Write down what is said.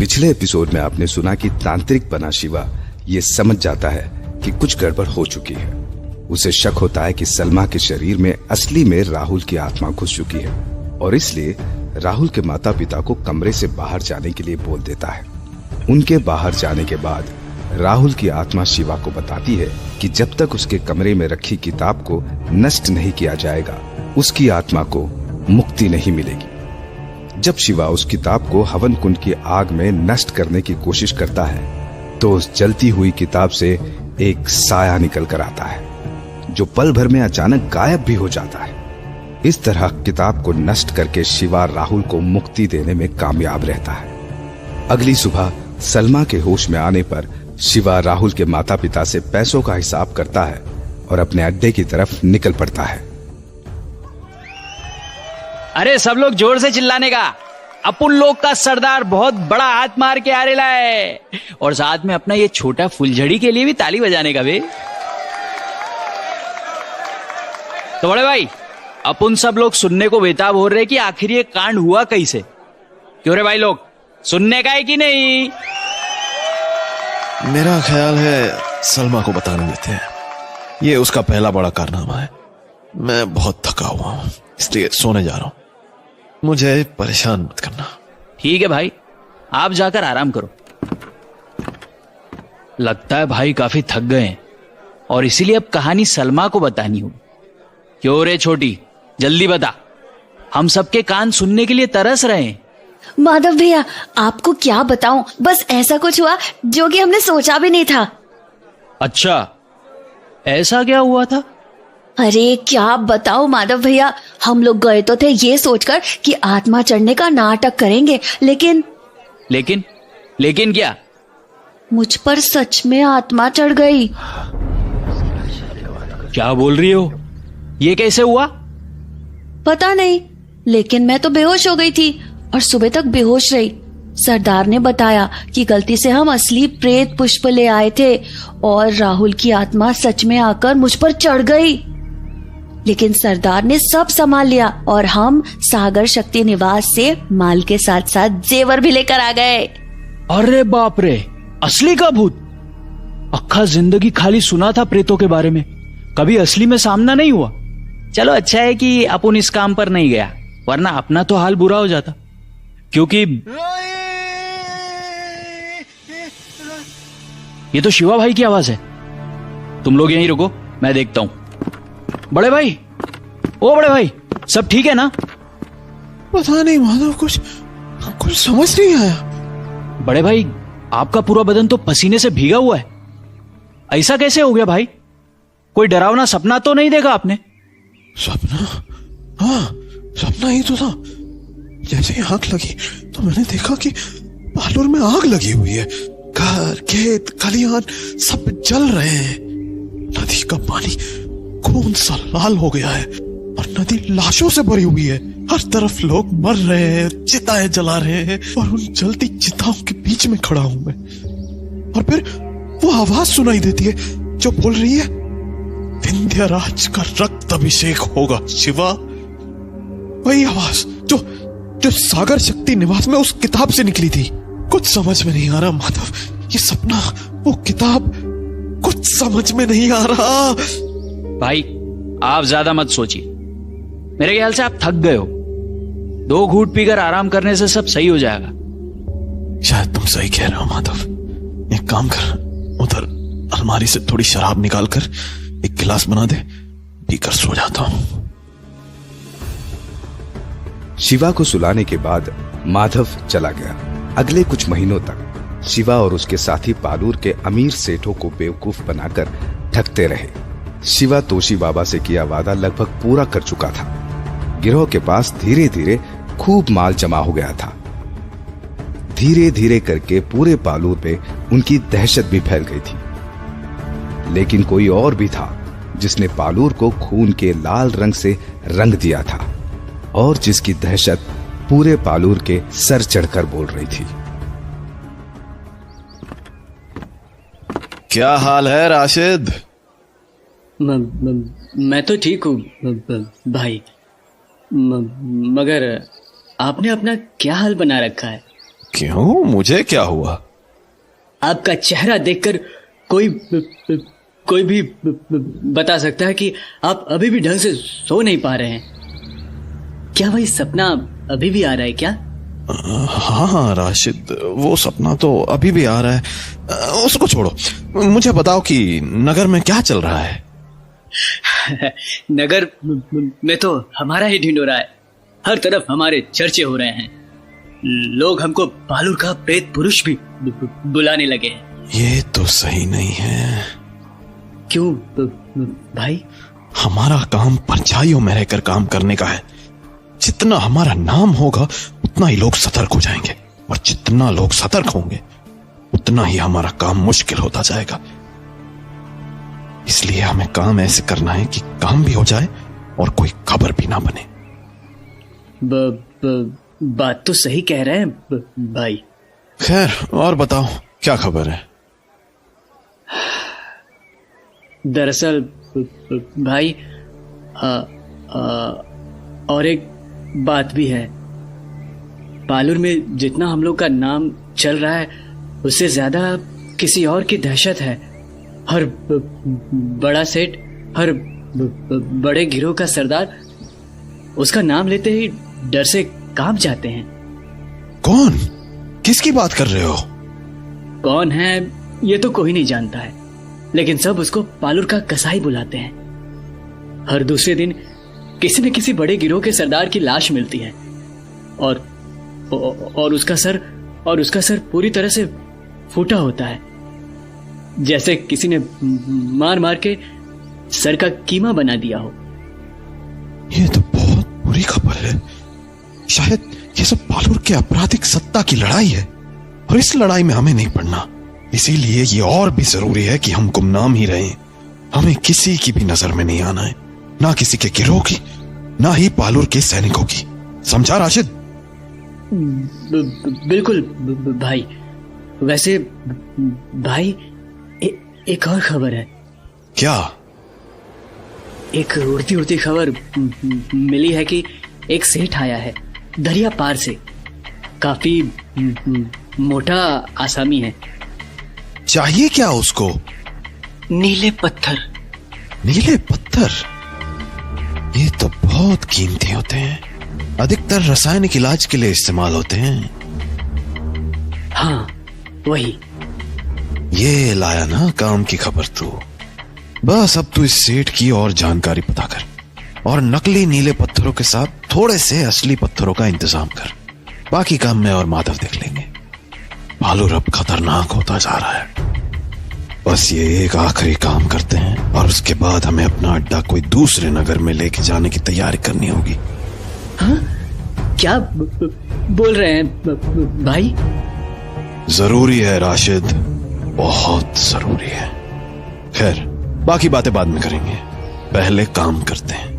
पिछले एपिसोड में आपने सुना कि तांत्रिक बना शिवा ये समझ जाता है कि कुछ गड़बड़ हो चुकी है। उसे शक होता है कि सलमा के शरीर में असली में राहुल की आत्मा घुस चुकी है और इसलिए राहुल के माता पिता को कमरे से बाहर जाने के लिए बोल देता है। उनके बाहर जाने के बाद राहुल की आत्मा शिवा को बताती है कि जब तक उसके कमरे में रखी किताब को नष्ट नहीं किया जाएगा उसकी आत्मा को मुक्ति नहीं मिलेगी। जब शिवा उस किताब को हवन कुंड की आग में नष्ट करने की कोशिश करता है तो उस जलती हुई किताब से एक साया निकल कर आता है जो पल भर में अचानक गायब भी हो जाता है। इस तरह किताब को नष्ट करके शिवा राहुल को मुक्ति देने में कामयाब रहता है। अगली सुबह सलमा के होश में आने पर शिवा राहुल के माता पिता से पैसों का हिसाब करता है और अपने अड्डे की तरफ निकल पड़ता है। अरे सब लोग जोर से चिल्लाने का, अपन लोग का सरदार बहुत बड़ा हाथ मार के आ रहा है और साथ में अपना ये छोटा फुलझड़ी के लिए भी ताली बजाने का बे। तो बड़े भाई अपन सब लोग सुनने को बेताब हो रहे कि आखिर ये कांड हुआ कैसे। क्यों रे भाई लोग, सुनने का है कि नहीं? मेरा ख्याल है सलमा को बताने देते हैं, ये उसका पहला बड़ा कारनामा है। मैं बहुत थका हुआ हूं इसलिए सोने जा रहा हूं, मुझे परेशान मत करना। ठीक है भाई, आप जाकर आराम करो। लगता है भाई काफी थक गए हैं और इसीलिए अब कहानी सलमा को बतानी होगी। क्यों रे छोटी, जल्दी बता, हम सबके कान सुनने के लिए तरस रहे हैं। माधव भैया आपको क्या बताऊं, बस ऐसा कुछ हुआ जो कि हमने सोचा भी नहीं था। अच्छा, ऐसा क्या हुआ था? अरे क्या बताओ माधव भैया, हम लोग गए तो थे ये सोचकर कि आत्मा चढ़ने का नाटक करेंगे, लेकिन क्या? मुझ पर सच में आत्मा चढ़ गई। क्या बोल रही हो? ये कैसे हुआ? पता नहीं, लेकिन मैं तो बेहोश हो गई थी और सुबह तक बेहोश रही। सरदार ने बताया कि गलती से हम असली प्रेत पुष्प ले आए थे और राहुल की आत्मा सच में आकर मुझ पर चढ़ गई। लेकिन सरदार ने सब संभाल लिया और हम सागर शक्ति निवास से माल के साथ साथ जेवर भी लेकर आ गए। अरे बाप रे, असली का भूत? अक्खा जिंदगी खाली सुना था प्रेतों के बारे में, कभी असली में सामना नहीं हुआ। चलो अच्छा है कि अपन इस काम पर नहीं गया, वरना अपना तो हाल बुरा हो जाता। क्योंकि ये तो शिवा भाई की आवाज है। तुम लोग यहीं रुको, मैं देखता हूं। बड़े भाई, ओ बड़े भाई, सब ठीक है ना? पता नहीं माधव, कुछ समझ नहीं आया। बड़े भाई, आपका पूरा बदन तो पसीने से भीगा हुआ है, ऐसा कैसे हो गया भाई? कोई डरावना सपना तो नहीं देखा आपने? सपना? हाँ, सपना ही तो था। जैसे ही आंख लगी तो मैंने देखा कि पालूर में आग लगी हुई है, घर खेत खलिहान सब जल रहे हैं। नदी का पानी खून सा लाल हो गया है और नदी लाशों से भरी हुई है। हर तरफ लोग मर रहे हैं, चिताएं जला रहे हैं और उन जलती चिताओं के बीच में खड़ा हूं मैं। और फिर वो आवाज सुनाई देती है जो बोल रही है, विंध्यराज का रक्त अभिषेक होगा शिवा। वही आवाज जो सागर शक्ति निवास में उस किताब से निकली थी। कुछ समझ में नहीं आ रहा माधव, ये सपना, वो किताब, कुछ समझ में नहीं आ रहा। भाई आप ज्यादा मत सोचिए, मेरे ख्याल से आप थक गए हो। 2 घूंट पीकर आराम करने से सब सही हो जाएगा। शायद तुम सही कह रहे हो माधव। एक काम कर, उधर अलमारी से थोड़ी शराब निकाल कर एक गिलास बना दे, पीकर सो जाता हूं। शिवा को सुलाने के बाद माधव चला गया। अगले कुछ महीनों तक शिवा और उसके साथी पालूर के अमीर सेठों को बेवकूफ बनाकर ठगते रहे। शिवा तोशी बाबा से किया वादा लगभग पूरा कर चुका था। गिरोह के पास धीरे धीरे खूब माल जमा हो गया था। धीरे धीरे करके पूरे पालूर पे उनकी दहशत भी फैल गई थी। लेकिन कोई और भी था जिसने पालूर को खून के लाल रंग से रंग दिया था और जिसकी दहशत पूरे पालूर के सर चढ़कर बोल रही थी। क्या हाल है राशिद? मैं तो ठीक हूँ भाई, मगर आपने अपना क्या हाल बना रखा है? क्यों, मुझे क्या हुआ? आपका चेहरा देखकर कोई भी बता सकता है कि आप अभी भी ढंग से सो नहीं पा रहे हैं। क्या वही सपना अभी भी आ रहा है क्या? हाँ राशिद, वो सपना तो अभी भी आ रहा है। उसको छोड़ो, मुझे बताओ कि नगर में क्या चल रहा है? नगर में तो हमारा ही ढिंढोरा है। हर तरफ हमारे चर्चे हो रहे हैं। लोग हमको भालूर का प्रेत पुरुष भी बुलाने लगे हैं। ये तो सही नहीं है। क्यों भाई? हमारा काम परछाइयों में रहकर काम करने का है। जितना हमारा नाम होगा उतना ही लोग सतर्क हो जाएंगे, और जितना लोग सतर्क होंगे उतना ही हमारा काम मुश्किल होता जाएगा। इसलिए हमें काम ऐसे करना है कि काम भी हो जाए और कोई खबर भी ना बने। बात तो सही कह रहे हैं भाई। खैर, और बताओ क्या खबर है? दरअसल भाई और एक बात भी है। पालूर में जितना हम लोग का नाम चल रहा है उससे ज्यादा किसी और की दहशत है। हर बड़ा सेठ, हर बड़े गिरोह का सरदार उसका नाम लेते ही डर से कांप जाते हैं। कौन? किसकी बात कर रहे हो? कौन है ये तो कोई नहीं जानता है, लेकिन सब उसको पालूर का कसाई बुलाते हैं। हर दूसरे दिन किसी न किसी बड़े गिरोह के सरदार की लाश मिलती है और उसका सर पूरी तरह से फूटा होता है, जैसे किसी ने मार मार के सर का कीमा बना दिया हो। ये तो बहुत बुरी खबर है। शायद ये सब पालूर के आपराधिक सत्ता की लड़ाई है, और इस लड़ाई में हमें नहीं पड़ना। इसीलिए ये और भी जरूरी है कि हम गुमनाम ही रहें। हमें किसी की भी नजर में नहीं आना है, ना किसी के गिरोह की, ना ही पालूर के सैनिकों की। समझा राशिद? बिल्कुल भाई। वैसे भाई एक और खबर है। क्या? एक उड़ती उड़ती खबर मिली है कि एक सेठ आया है दरिया पार से। काफी मोटा आसामी है। चाहिए क्या उसको? नीले पत्थर। नीले पत्थर? ये तो बहुत कीमती होते हैं। अधिकतर रासायनिक इलाज के लिए इस्तेमाल होते हैं। हाँ वही। ये लाया ना काम की खबर तू। बस अब तू इस सेठ की और जानकारी पता कर, और नकली नीले पत्थरों के साथ थोड़े से असली पत्थरों का इंतजाम कर। बाकी काम मैं और माधव देख लेंगे। भालूर अब खतरनाक होता जा रहा है। बस ये एक आखिरी काम करते हैं, और उसके बाद हमें अपना अड्डा कोई दूसरे नगर में लेके जाने की तैयारी करनी होगी। हाँ? क्या बोल रहे हैं भाई? जरूरी है राशिद, बहुत जरूरी है। खैर, बाकी बातें बाद में करेंगे, पहले काम करते हैं।